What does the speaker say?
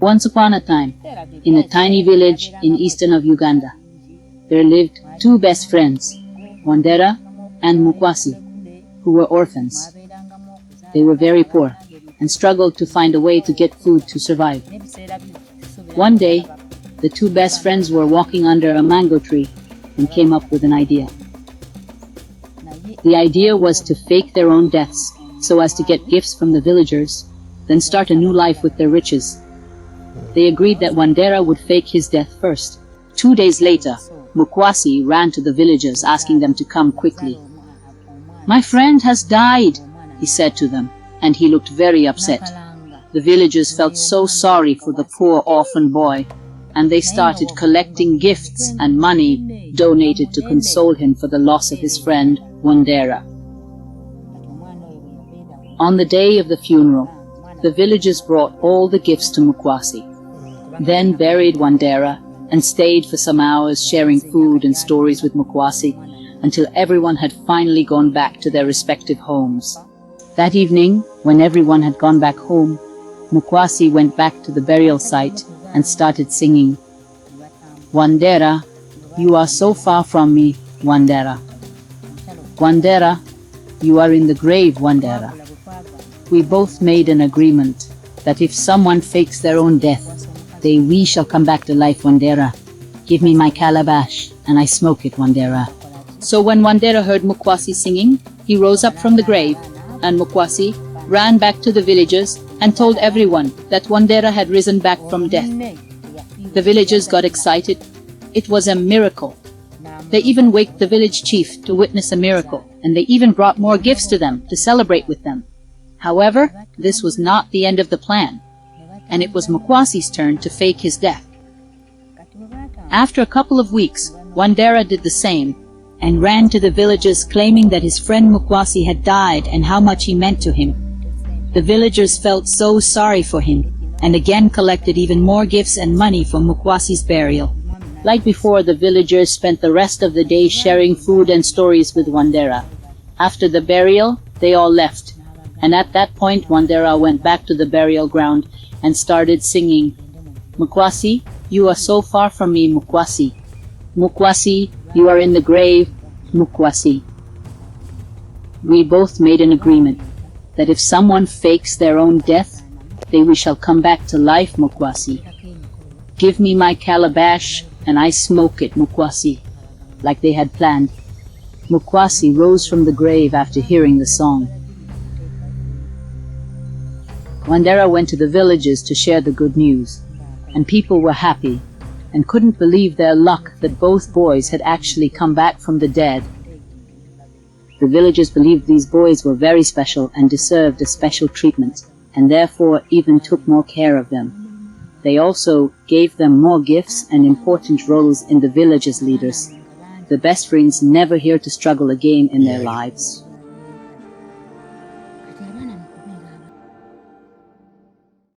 Once upon a time, in a tiny village in eastern of Uganda, there lived two best friends, Wandera and Mukwasi, who were orphans. They were very poor and struggled to find a way to get food to survive. One day, the two best friends were walking under a mango tree and came up with an idea. The idea was to fake their own deaths so as to get gifts from the villagers, then start a new life with their riches. They agreed that Wandera would fake his death first. 2 days later, Mukwasi ran to the villagers asking them to come quickly. "My friend has died," he said to them, and he looked very upset. The villagers felt so sorry for the poor orphan boy, and they started collecting gifts and money donated to console him for the loss of his friend, Wandera. On the day of the funeral, the villagers brought all the gifts to Mukwasi, then buried Wandera and stayed for some hours sharing food and stories with Mukwasi until everyone had finally gone back to their respective homes. That evening, when everyone had gone back home, Mukwasi went back to the burial site and started singing, "Wandera, you are so far from me, Wandera. Wandera, you are in the grave, Wandera. We both made an agreement that if someone fakes their own death, we shall come back to life, Wandera. Give me my calabash, and I smoke it, Wandera." So when Wandera heard Mukwasi singing, he rose up from the grave, and Mukwasi ran back to the villagers and told everyone that Wandera had risen back from death. The villagers got excited. It was a miracle. They even waked the village chief to witness a miracle, and they even brought more gifts to them to celebrate with them. However, this was not the end of the plan, and it was Mukwasi's turn to fake his death. After a couple of weeks, Wandera did the same, and ran to the villagers claiming that his friend Mukwasi had died and how much he meant to him. The villagers felt so sorry for him, and again collected even more gifts and money for Mukwasi's burial. Like before, the villagers spent the rest of the day sharing food and stories with Wandera. After the burial, they all left, and at that point Wandera went back to the burial ground and started singing, "Mukwasi, you are so far from me, Mukwasi. Mukwasi, you are in the grave, Mukwasi. We both made an agreement that if someone fakes their own death, we shall come back to life, Mukwasi. Give me my calabash, and I smoke it, Mukwasi." Like they had planned, Mukwasi rose from the grave after hearing the song. Wandera went to the villages to share the good news, and people were happy and couldn't believe their luck that both boys had actually come back from the dead. The villagers believed these boys were very special and deserved a special treatment, and therefore even took more care of them. They also gave them more gifts and important roles in the village as leaders. The best friends never here to struggle again in their lives.